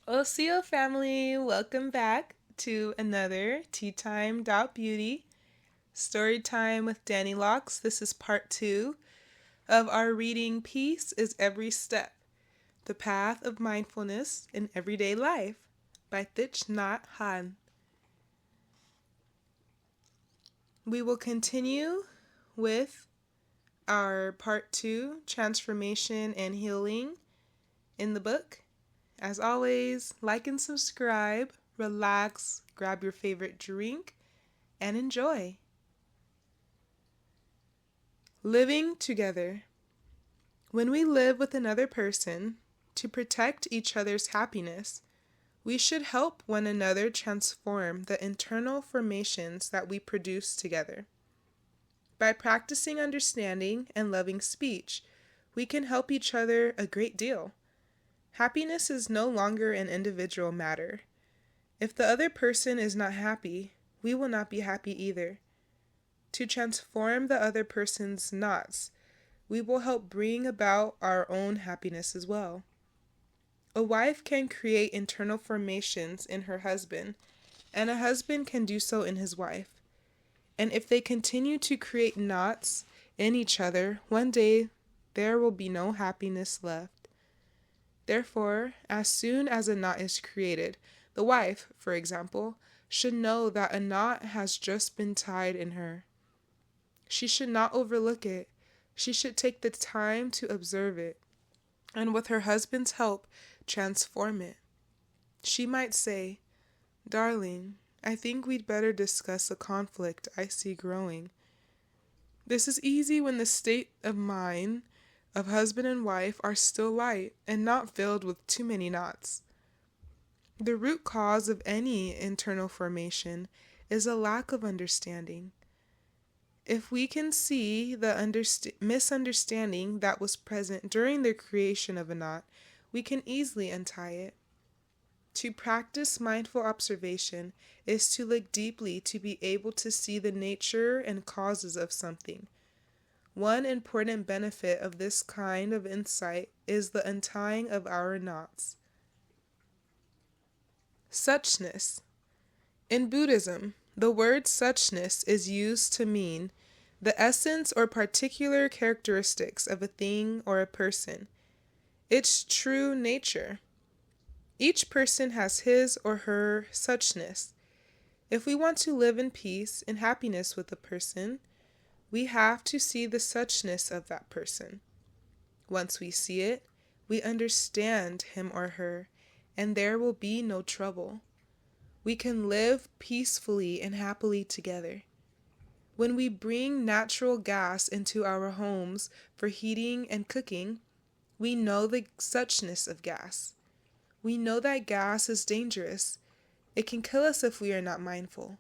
Osiyo Family, welcome back to another Teatime.beauty story time with Danny Locks. This is part 2 of our reading Peace is Every Step, The Path of Mindfulness in Everyday Life by Thich Nhat Hanh. We will continue with our part 2, Transformation and Healing in the book. As always, like and subscribe, relax, grab your favorite drink, and enjoy. Living together. When we live with another person to protect each other's happiness, we should help one another transform the internal formations that we produce together. By practicing understanding and loving speech, we can help each other a great deal. Happiness is no longer an individual matter. If the other person is not happy, we will not be happy either. To transform the other person's knots, we will help bring about our own happiness as well. A wife can create internal formations in her husband, and a husband can do so in his wife. And if they continue to create knots in each other, one day there will be no happiness left. Therefore, as soon as a knot is created, the wife, for example, should know that a knot has just been tied in her. She should not overlook it. She should take the time to observe it, and with her husband's help, transform it. She might say, "Darling, I think we'd better discuss a conflict I see growing." This is easy when the state of mind of husband and wife are still light and not filled with too many knots. The root cause of any internal formation is a lack of understanding. If we can see the misunderstanding that was present during the creation of a knot, we can easily untie it. To practice mindful observation is to look deeply to be able to see the nature and causes of something. One important benefit of this kind of insight is the untying of our knots. Suchness. In Buddhism, the word suchness is used to mean the essence or particular characteristics of a thing or a person, its true nature. Each person has his or her suchness. If we want to live in peace and happiness with a person, we have to see the suchness of that person. Once we see it, we understand him or her, and there will be no trouble. We can live peacefully and happily together. When we bring natural gas into our homes for heating and cooking, we know the suchness of gas. We know that gas is dangerous. It can kill us if we are not mindful.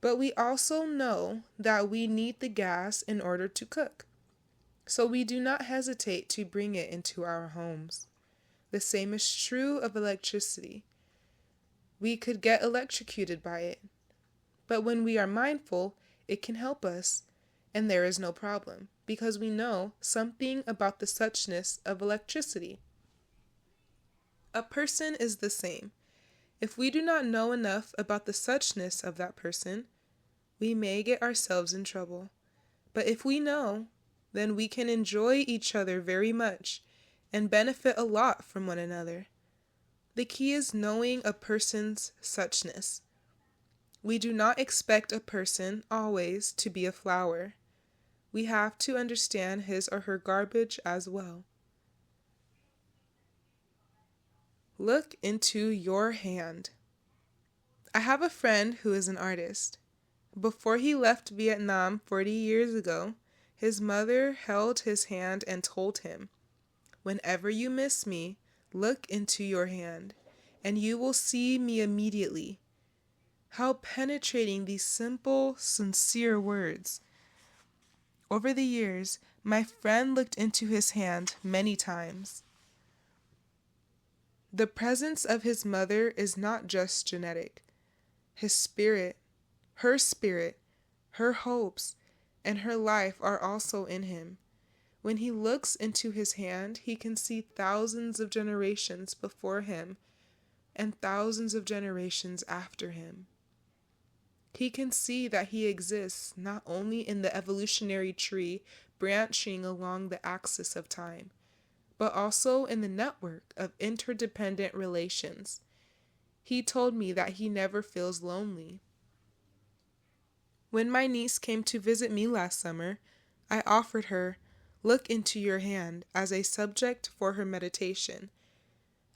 But we also know that we need the gas in order to cook. So we do not hesitate to bring it into our homes. The same is true of electricity. We could get electrocuted by it. But when we are mindful, it can help us, and there is no problem, because we know something about the suchness of electricity. A person is the same. If we do not know enough about the suchness of that person, we may get ourselves in trouble. But if we know, then we can enjoy each other very much and benefit a lot from one another. The key is knowing a person's suchness. We do not expect a person always to be a flower. We have to understand his or her garbage as well. Look into your hand. I have a friend who is an artist. Before he left Vietnam 40 years ago, his mother held his hand and told him, "Whenever you miss me, look into your hand, and you will see me immediately." How penetrating these simple, sincere words. Over the years, my friend looked into his hand many times. The presence of his mother is not just genetic. His spirit, her hopes, and her life are also in him. When he looks into his hand, he can see thousands of generations before him and thousands of generations after him. He can see that he exists not only in the evolutionary tree branching along the axis of time, but also in the network of interdependent relations. He told me that he never feels lonely. When my niece came to visit me last summer, I offered her, "Look into your hand," as a subject for her meditation.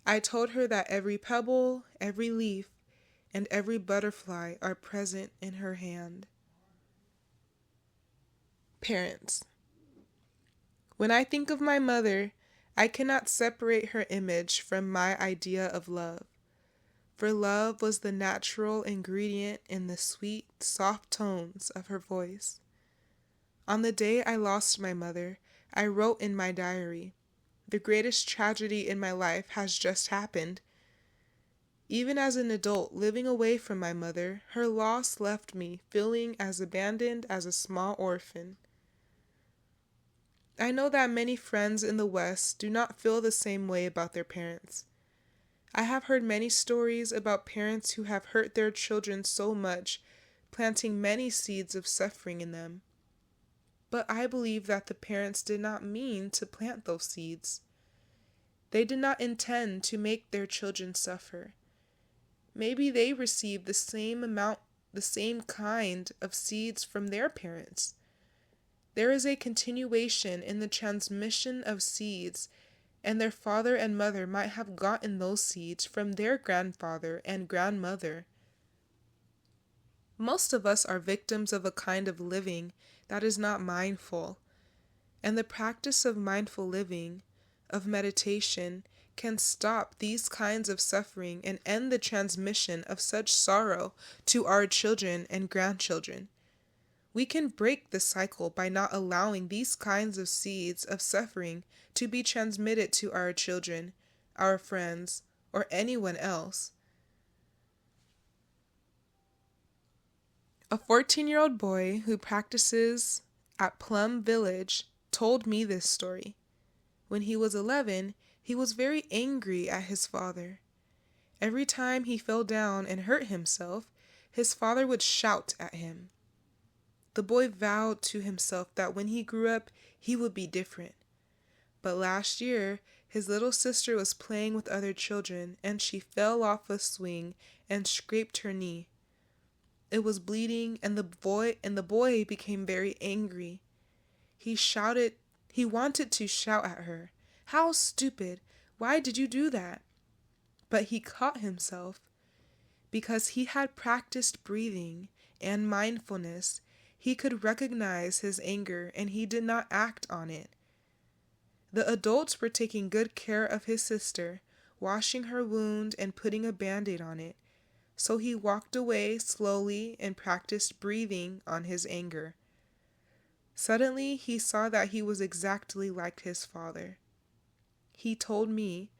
I told her that every pebble, every leaf, and every butterfly are present in her hand. Parents. When I think of my mother, I cannot separate her image from my idea of love. For love was the natural ingredient in the sweet, soft tones of her voice. On the day I lost my mother, I wrote in my diary, "The greatest tragedy in my life has just happened." Even as an adult living away from my mother, her loss left me feeling as abandoned as a small orphan. I know that many friends in the West do not feel the same way about their parents. I have heard many stories about parents who have hurt their children so much, planting many seeds of suffering in them. But I believe that the parents did not mean to plant those seeds. They did not intend to make their children suffer. Maybe they received the same kind of seeds from their parents. There is a continuation in the transmission of seeds, and their father and mother might have gotten those seeds from their grandfather and grandmother. Most of us are victims of a kind of living that is not mindful, and the practice of mindful living, of meditation, can stop these kinds of suffering and end the transmission of such sorrow to our children and grandchildren. We can break the cycle by not allowing these kinds of seeds of suffering to be transmitted to our children, our friends, or anyone else. A 14-year-old boy who practices at Plum Village told me this story. When he was 11, he was very angry at his father. Every time he fell down and hurt himself, his father would shout at him. The boy vowed to himself that when he grew up, he would be different. But last year, his little sister was playing with other children, and she fell off a swing and scraped her knee. It was bleeding, and the boy became very angry. He wanted to shout at her, "How stupid! Why did you do that?" But he caught himself. Because he had practiced breathing and mindfulness, he could recognize his anger and he did not act on it. The adults were taking good care of his sister, washing her wound and putting a band-aid on it. So he walked away slowly and practiced breathing on his anger. Suddenly, he saw that he was exactly like his father. He told me,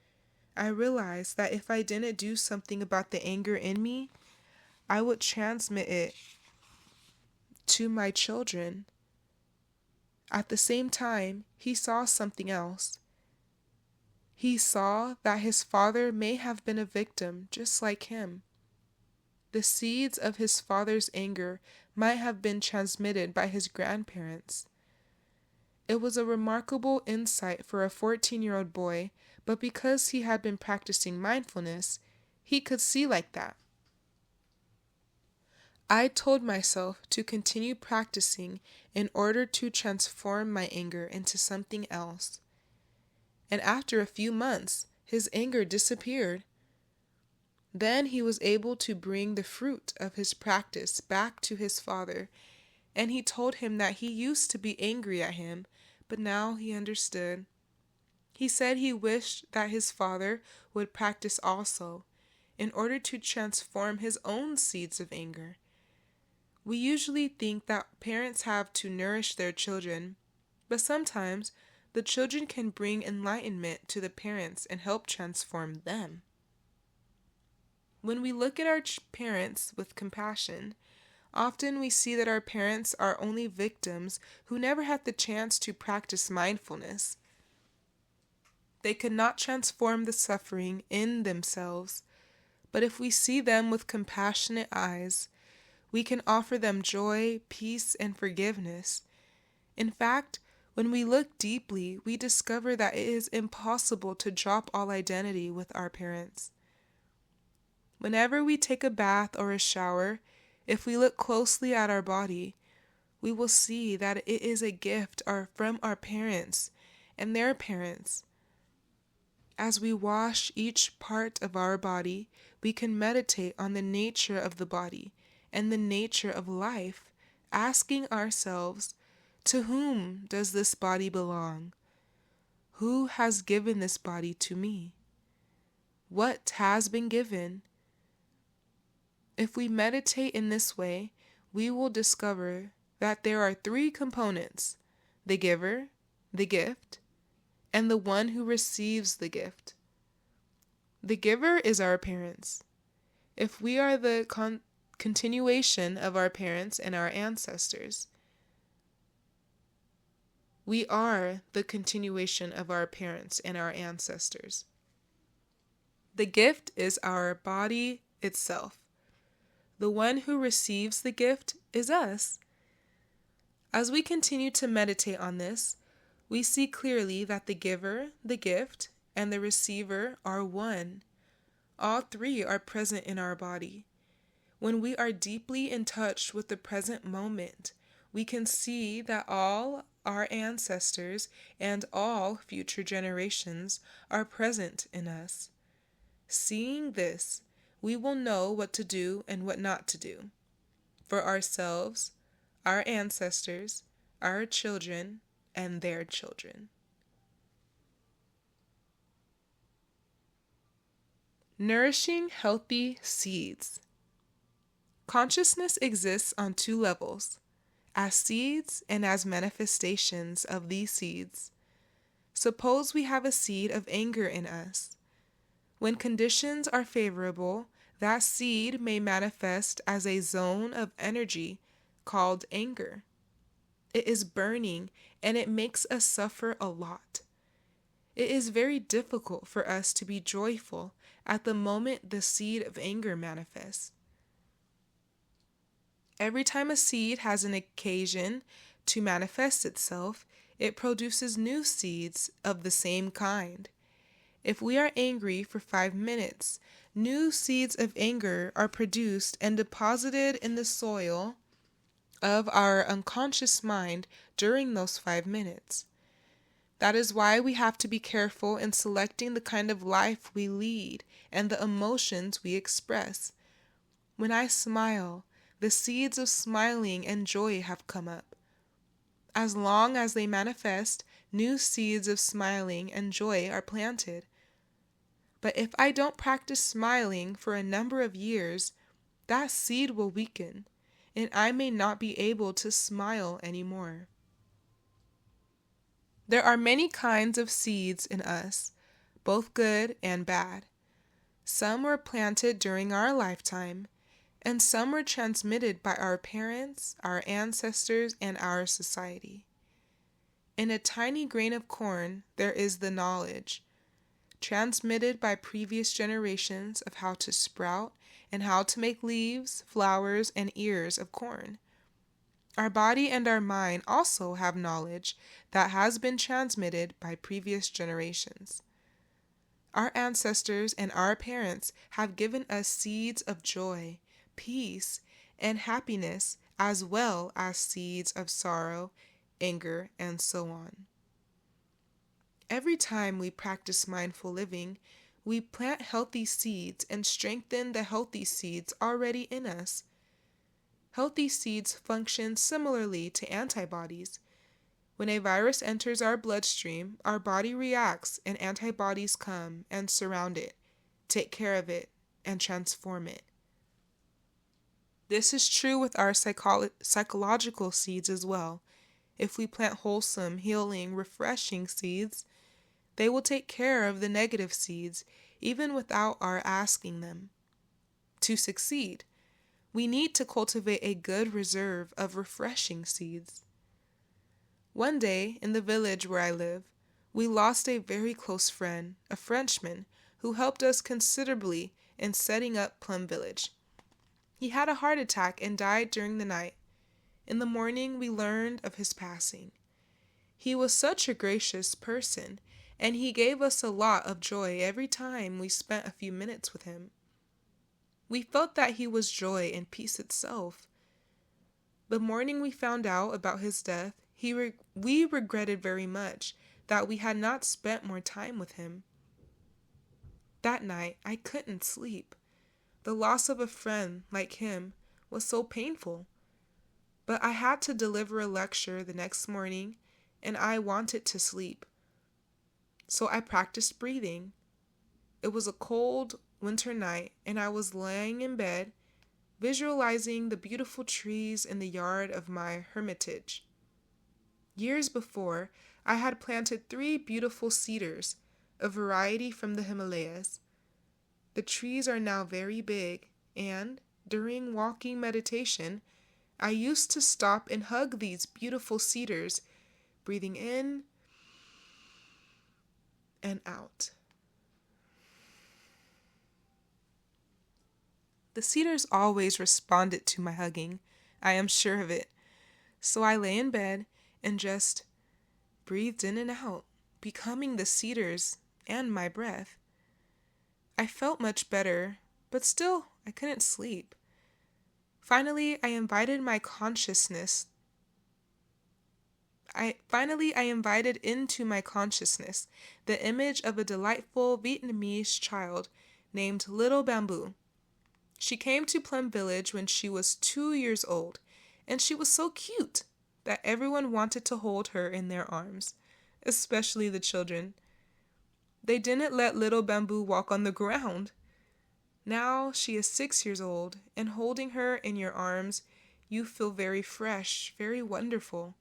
"I realized that if I didn't do something about the anger in me, I would transmit it to my children." At the same time, he saw something else. He saw that his father may have been a victim just like him. The seeds of his father's anger might have been transmitted by his grandparents. It was a remarkable insight for a 14-year-old boy, but because he had been practicing mindfulness, he could see like that. I told myself to continue practicing in order to transform my anger into something else. And after a few months, his anger disappeared. Then he was able to bring the fruit of his practice back to his father, and he told him that he used to be angry at him, but now he understood. He said he wished that his father would practice also, in order to transform his own seeds of anger. We usually think that parents have to nourish their children, but sometimes the children can bring enlightenment to the parents and help transform them. When we look at our parents with compassion, often we see that our parents are only victims who never had the chance to practice mindfulness. They could not transform the suffering in themselves, But if we see them with compassionate eyes, we can offer them joy, peace, and forgiveness. In fact, when we look deeply, we discover that it is impossible to drop all identity with our parents. Whenever we take a bath or a shower, if we look closely at our body, we will see that it is a gift from our parents and their parents. As we wash each part of our body, we can meditate on the nature of the body and the nature of life, asking ourselves, to whom does this body belong? Who has given this body to me? What has been given? If we meditate in this way, we will discover that there are three components: the giver, the gift, and the one who receives the gift. The giver is our parents. If we are the continuation of our parents and our ancestors, we are the continuation of our parents and our ancestors. The gift is our body itself. The one who receives the gift is us. As we continue to meditate on this, we see clearly that the giver, the gift, and the receiver are one. All three are present in our body. When we are deeply in touch with the present moment, we can see that all our ancestors and all future generations are present in us. Seeing this, we will know what to do and what not to do for ourselves, our ancestors, our children, and their children. Nourishing healthy seeds. Consciousness exists on two levels, as seeds and as manifestations of these seeds. Suppose we have a seed of anger in us. When conditions are favorable, that seed may manifest as a zone of energy called anger. It is burning and it makes us suffer a lot. It is very difficult for us to be joyful at the moment the seed of anger manifests. Every time a seed has an occasion to manifest itself, it produces new seeds of the same kind. If we are angry for 5 minutes, new seeds of anger are produced and deposited in the soil of our unconscious mind during those 5 minutes. That is why we have to be careful in selecting the kind of life we lead and the emotions we express. When I smile, the seeds of smiling and joy have come up. As long as they manifest, new seeds of smiling and joy are planted. But if I don't practice smiling for a number of years, that seed will weaken, and I may not be able to smile anymore. There are many kinds of seeds in us, both good and bad. Some were planted during our lifetime, and some were transmitted by our parents, our ancestors, and our society. In a tiny grain of corn, there is the knowledge, transmitted by previous generations of how to sprout and how to make leaves, flowers, and ears of corn. Our body and our mind also have knowledge that has been transmitted by previous generations. Our ancestors and our parents have given us seeds of joy, peace, and happiness, as well as seeds of sorrow, anger, and so on. Every time we practice mindful living, we plant healthy seeds and strengthen the healthy seeds already in us. Healthy seeds function similarly to antibodies. When a virus enters our bloodstream, our body reacts and antibodies come and surround it, take care of it, and transform it. This is true with our psychological seeds as well. If we plant wholesome, healing, refreshing seeds, they will take care of the negative seeds, even without our asking them. To succeed, we need to cultivate a good reserve of refreshing seeds. One day, in the village where I live, we lost a very close friend, a Frenchman, who helped us considerably in setting up Plum Village. He had a heart attack and died during the night. In the morning, we learned of his passing. He was such a gracious person, and he gave us a lot of joy every time we spent a few minutes with him. We felt that he was joy and peace itself. The morning we found out about his death, we regretted very much that we had not spent more time with him. That night, I couldn't sleep. The loss of a friend like him was so painful. But I had to deliver a lecture the next morning, and I wanted to sleep. So I practiced breathing. It was a cold winter night, and I was laying in bed, visualizing the beautiful trees in the yard of my hermitage. Years before, I had planted 3 beautiful cedars, a variety from the Himalayas. The trees are now very big, and during walking meditation, I used to stop and hug these beautiful cedars, breathing in and out. The cedars always responded to my hugging, I am sure of it. So I lay in bed and just breathed in and out, becoming the cedars and my breath. I felt much better, but still I couldn't sleep. Finally, I invited into my consciousness the image of a delightful Vietnamese child named Little Bamboo. She came to Plum Village when she was 2 years old, and she was so cute that everyone wanted to hold her in their arms, especially the children. They didn't let Little Bamboo walk on the ground. Now she is 6 years old, and holding her in your arms, you feel very fresh, very wonderful.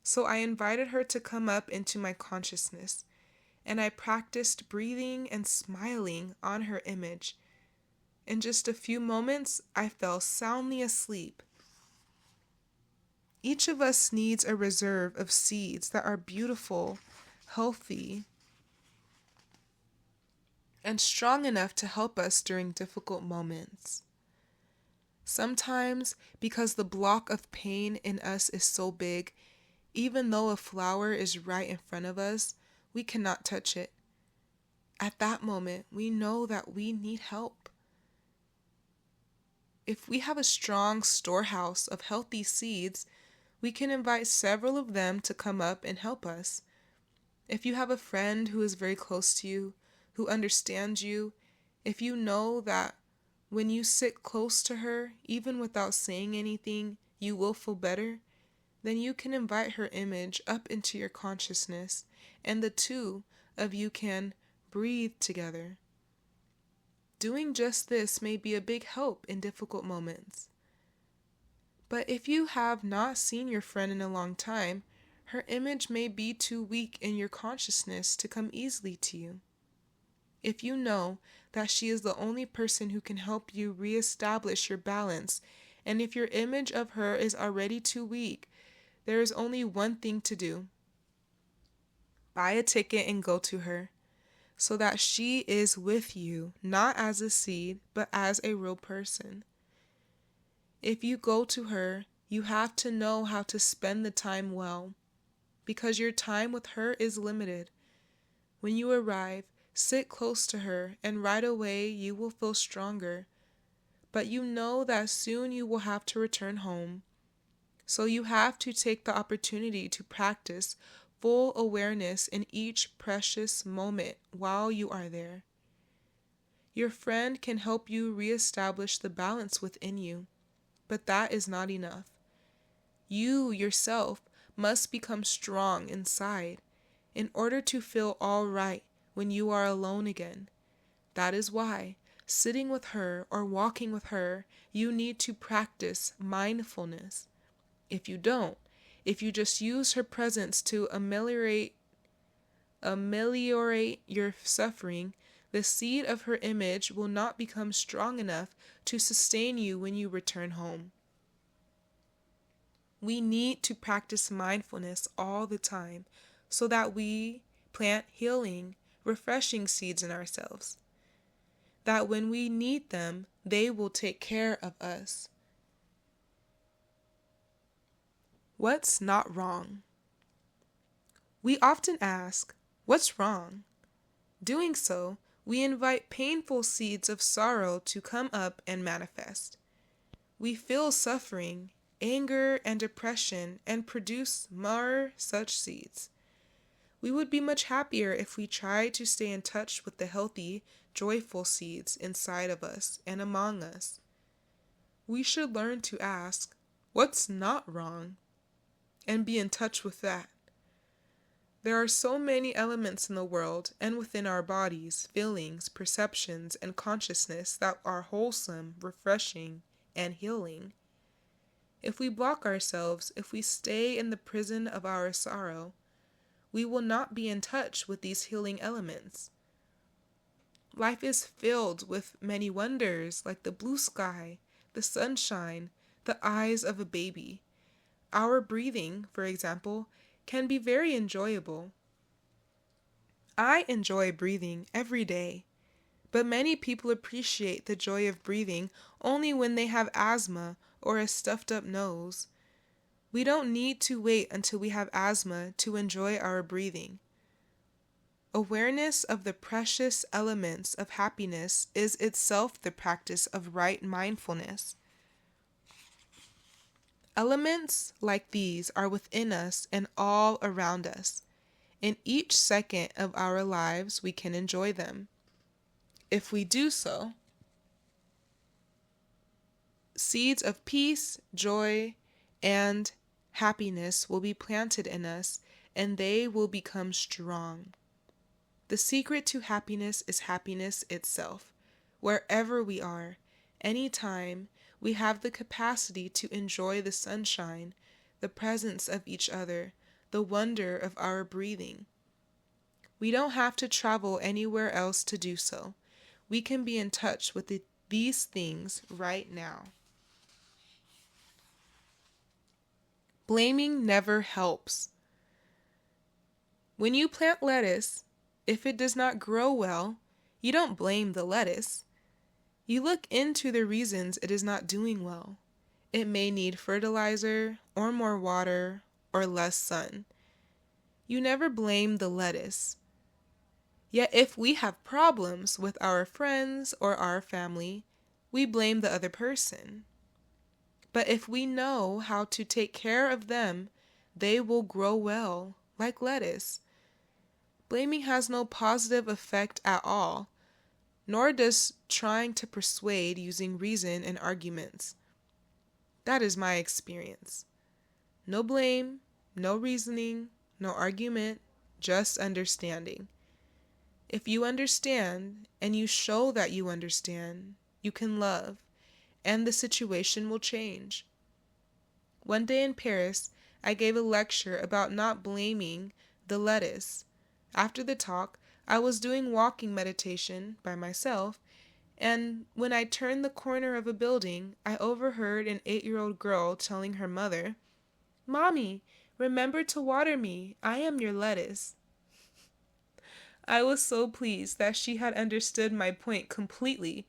So I invited her to come up into my consciousness, and I practiced breathing and smiling on her image. In just a few moments, I fell soundly asleep. Each of us needs a reserve of seeds that are beautiful, healthy, and strong enough to help us during difficult moments. Sometimes, because the block of pain in us is so big, even though a flower is right in front of us, we cannot touch it. At that moment, we know that we need help. If we have a strong storehouse of healthy seeds, we can invite several of them to come up and help us. If you have a friend who is very close to you, who understands you, if you know that when you sit close to her, even without saying anything, you will feel better, then you can invite her image up into your consciousness, and the two of you can breathe together. Doing just this may be a big help in difficult moments. But if you have not seen your friend in a long time, her image may be too weak in your consciousness to come easily to you. If you know that she is the only person who can help you reestablish your balance, and if your image of her is already too weak, there is only one thing to do. Buy a ticket and go to her, so that she is with you, not as a seed, but as a real person. If you go to her, you have to know how to spend the time well, because your time with her is limited. When you arrive, sit close to her, and right away you will feel stronger. But you know that soon you will have to return home. So you have to take the opportunity to practice full awareness in each precious moment while you are there. Your friend can help you reestablish the balance within you, but that is not enough. You yourself must become strong inside in order to feel all right when you are alone again. That is why, sitting with her or walking with her, you need to practice mindfulness. If you don't, if you just use her presence to ameliorate your suffering, the seed of her image will not become strong enough to sustain you when you return home. We need to practice mindfulness all the time so that we plant healing, refreshing seeds in ourselves. that when we need them, they will take care of us. What's not wrong? We often ask, what's wrong? Doing so, we invite painful seeds of sorrow to come up and manifest. We feel suffering, anger, and depression and produce more such seeds. We would be much happier if we tried to stay in touch with the healthy, joyful seeds inside of us and among us. We should learn to ask, what's not wrong? And be in touch with that. There are so many elements in the world and within our bodies, feelings, perceptions, and consciousness that are wholesome, refreshing, and healing. If we block ourselves, if we stay in the prison of our sorrow, we will not be in touch with these healing elements. Life is filled with many wonders like the blue sky, the sunshine, the eyes of a baby. Our breathing, for example, can be very enjoyable. I enjoy breathing every day, but many people appreciate the joy of breathing only when they have asthma or a stuffed up nose. We don't need to wait until we have asthma to enjoy our breathing. Awareness of the precious elements of happiness is itself the practice of right mindfulness. Elements like these are within us and all around us. In each second of our lives, we can enjoy them. If we do so, seeds of peace, joy, and happiness will be planted in us, and they will become strong. The secret to happiness is happiness itself. Wherever we are, anytime, we have the capacity to enjoy the sunshine, the presence of each other, the wonder of our breathing. We don't have to travel anywhere else to do so. We can be in touch with these things right now. Blaming never helps. When you plant lettuce, if it does not grow well, you don't blame the lettuce. You look into the reasons it is not doing well. It may need fertilizer, or more water, or less sun. You never blame the lettuce. Yet if we have problems with our friends or our family, we blame the other person. But if we know how to take care of them, they will grow well, like lettuce. Blaming has no positive effect at all, nor does trying to persuade using reason and arguments. That is my experience. No blame, no reasoning, no argument, just understanding. If you understand and you show that you understand, you can love, and the situation will change. One day in Paris, I gave a lecture about not blaming the lettuce. After the talk, I was doing walking meditation by myself, and when I turned the corner of a building, I overheard an 8-year-old girl telling her mother, "Mommy, remember to water me. I am your lettuce." I was so pleased that she had understood my point completely.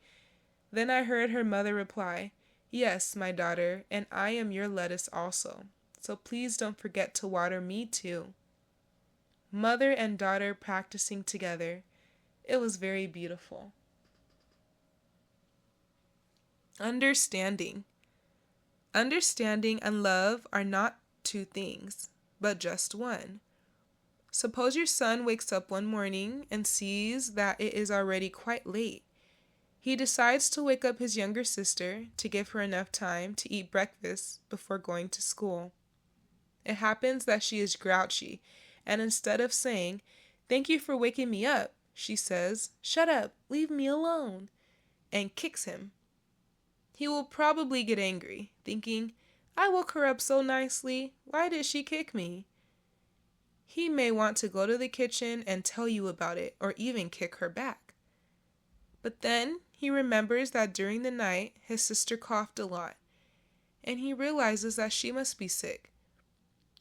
Then I heard her mother reply, "Yes, my daughter, and I am your lettuce also. So please don't forget to water me too." Mother and daughter practicing together. It was very beautiful. Understanding. Understanding and love are not two things, but just one. Suppose your son wakes up one morning and sees that it is already quite late. He decides to wake up his younger sister to give her enough time to eat breakfast before going to school. It happens that she is grouchy, and instead of saying, "Thank you for waking me up," she says, "Shut up, leave me alone," and kicks him. He will probably get angry, thinking, "I woke her up so nicely, why did she kick me?" He may want to go to the kitchen and tell you about it, or even kick her back. But then he remembers that during the night his sister coughed a lot, and he realizes that she must be sick.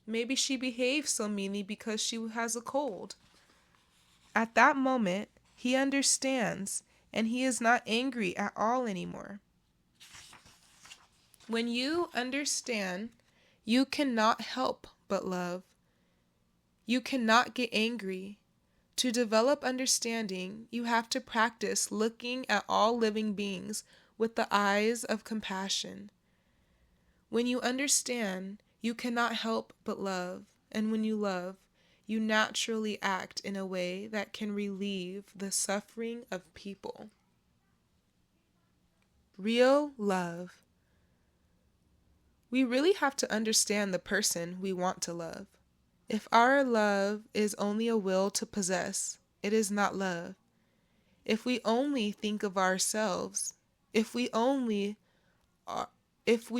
Maybe she behaves so meanly because she has a cold. At that moment, he understands, and he is not angry at all anymore. When you understand, you cannot help but love. You cannot get angry. To develop understanding, you have to practice looking at all living beings with the eyes of compassion. When you understand, you cannot help but love, and when you love, you naturally act in a way that can relieve the suffering of people. Real love. We really have to understand the person we want to love. If our love is only a will to possess, it is not love. If we only think of ourselves, if we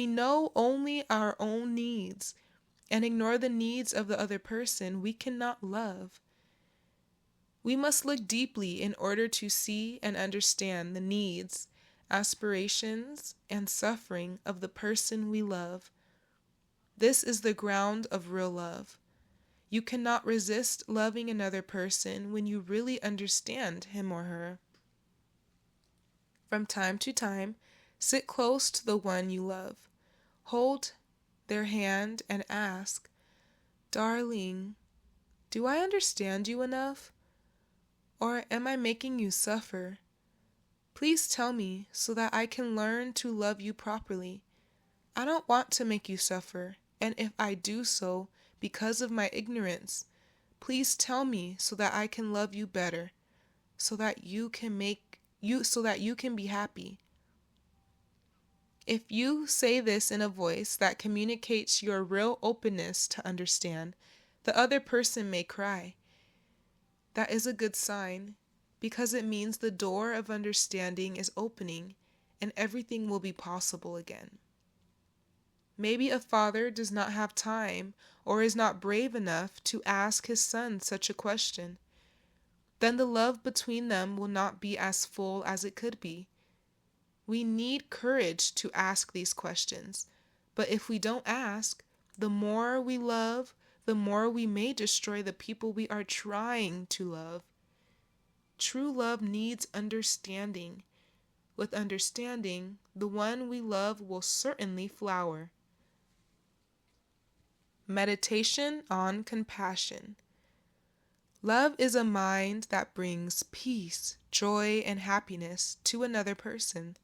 know only our own needs and ignore the needs of the other person, we cannot love. We must look deeply in order to see and understand the needs, aspirations, and suffering of the person we love. This is the ground of real love. You cannot resist loving another person when you really understand him or her. From time to time, sit close to the one you love. Hold their hand and ask, "Darling, do I understand you enough? Or am I making you suffer? Please tell me so that I can learn to love you properly. I don't want to make you suffer, and if I do so because of my ignorance, please tell me so that I can love you better, so that you can be happy." If you say this in a voice that communicates your real openness to understand, the other person may cry. That is a good sign, because it means the door of understanding is opening and everything will be possible again. Maybe a father does not have time or is not brave enough to ask his son such a question. Then the love between them will not be as full as it could be. We need courage to ask these questions, but if we don't ask, the more we love, the more we may destroy the people we are trying to love. True love needs understanding. With understanding, the one we love will certainly flower. Meditation on compassion. Love is a mind that brings peace, joy, and happiness to another person.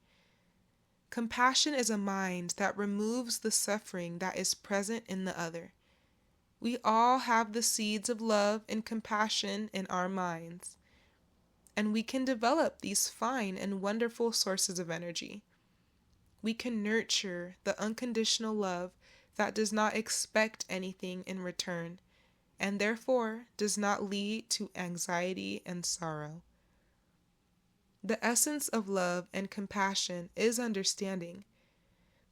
Compassion is a mind that removes the suffering that is present in the other. We all have the seeds of love and compassion in our minds, and we can develop these fine and wonderful sources of energy. We can nurture the unconditional love that does not expect anything in return, and therefore does not lead to anxiety and sorrow. The essence of love and compassion is understanding,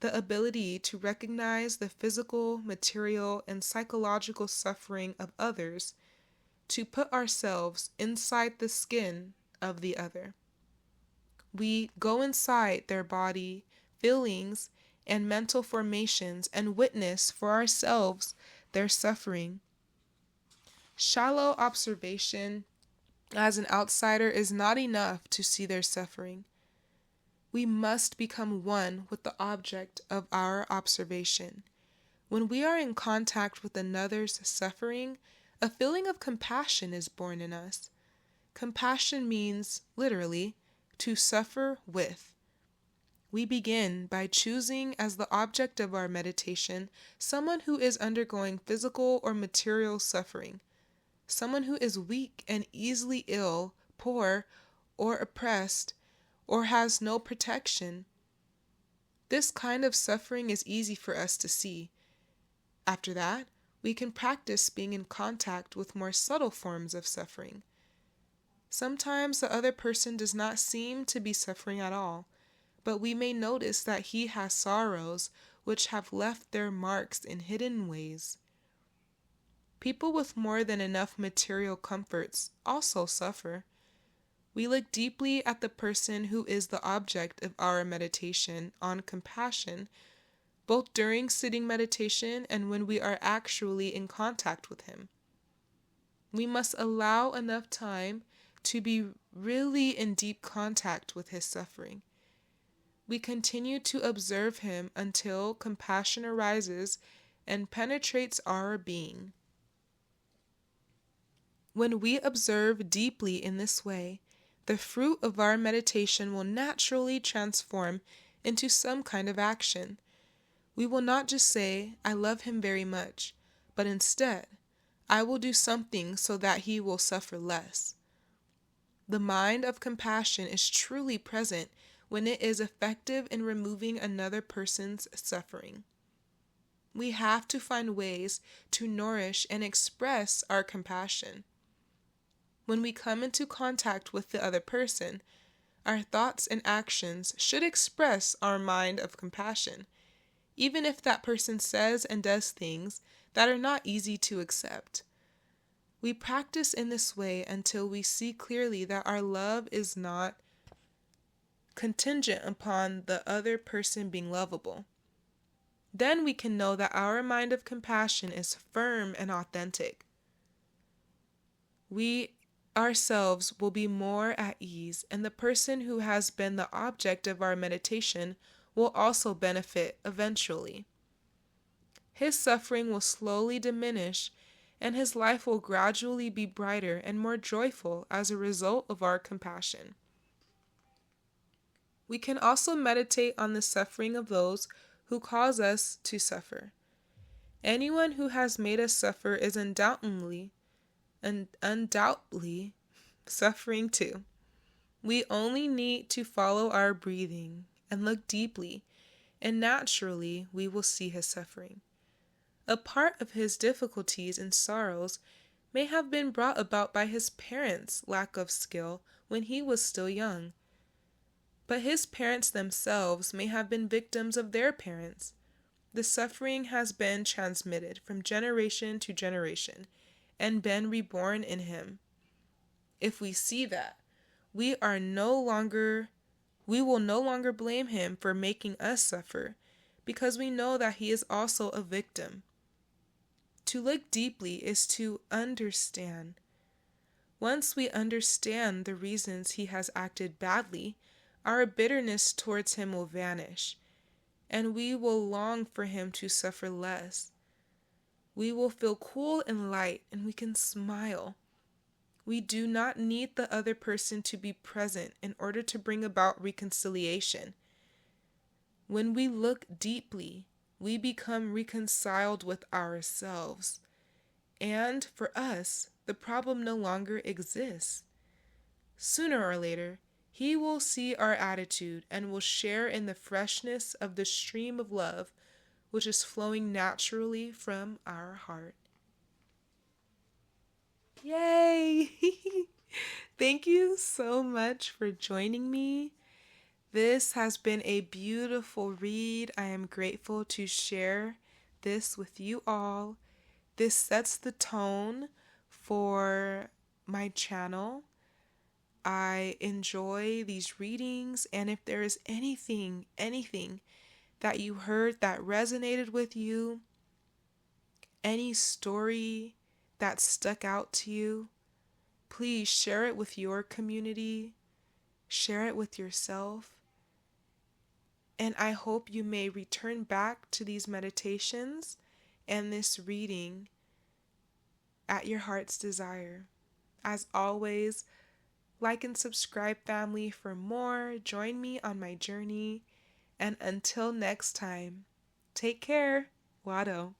the ability to recognize the physical, material, and psychological suffering of others, to put ourselves inside the skin of the other. We go inside their body, feelings, and mental formations and witness for ourselves their suffering. Shallow observation as an outsider is not enough to see their suffering. We must become one with the object of our observation. When we are in contact with another's suffering, a feeling of compassion is born in us. Compassion means, literally, to suffer with. We begin by choosing as the object of our meditation someone who is undergoing physical or material suffering, someone who is weak and easily ill, poor, or oppressed, or has no protection. This kind of suffering is easy for us to see. After that, we can practice being in contact with more subtle forms of suffering. Sometimes the other person does not seem to be suffering at all, but we may notice that he has sorrows which have left their marks in hidden ways. People with more than enough material comforts also suffer. We look deeply at the person who is the object of our meditation on compassion, both during sitting meditation and when we are actually in contact with him. We must allow enough time to be really in deep contact with his suffering. We continue to observe him until compassion arises and penetrates our being. When we observe deeply in this way, the fruit of our meditation will naturally transform into some kind of action. We will not just say, "I love him very much," but instead, "I will do something so that he will suffer less." The mind of compassion is truly present when it is effective in removing another person's suffering. We have to find ways to nourish and express our compassion. When we come into contact with the other person, our thoughts and actions should express our mind of compassion, even if that person says and does things that are not easy to accept. We practice in this way until we see clearly that our love is not contingent upon the other person being lovable. Then we can know that our mind of compassion is firm and authentic. We ourselves will be more at ease, and the person who has been the object of our meditation will also benefit eventually. His suffering will slowly diminish, and his life will gradually be brighter and more joyful as a result of our compassion. We can also meditate on the suffering of those who cause us to suffer. Anyone who has made us suffer is undoubtedly suffering too. We only need to follow our breathing and look deeply, and naturally we will see his suffering. A part of his difficulties and sorrows may have been brought about by his parents' lack of skill when he was still young. But his parents themselves may have been victims of their parents. The suffering has been transmitted from generation to generation and been reborn in him. If we see that, we will no longer blame him for making us suffer, because we know that he is also a victim. To look deeply is to understand. Once we understand the reasons he has acted badly, our bitterness towards him will vanish, and we will long for him to suffer less. We will feel cool and light, and we can smile. We do not need the other person to be present in order to bring about reconciliation. When we look deeply, we become reconciled with ourselves. And for us, the problem no longer exists. Sooner or later, he will see our attitude and will share in the freshness of the stream of love which is flowing naturally from our heart. Yay! Thank you so much for joining me. This has been a beautiful read. I am grateful to share this with you all. This sets the tone for my channel. I enjoy these readings, and if there is anything that you heard that resonated with you, any story that stuck out to you, please share it with your community, share it with yourself, and I hope you may return back to these meditations and this reading at your heart's desire. As always, like and subscribe, family, for more. Join me on my journey. And until next time, take care. Wado.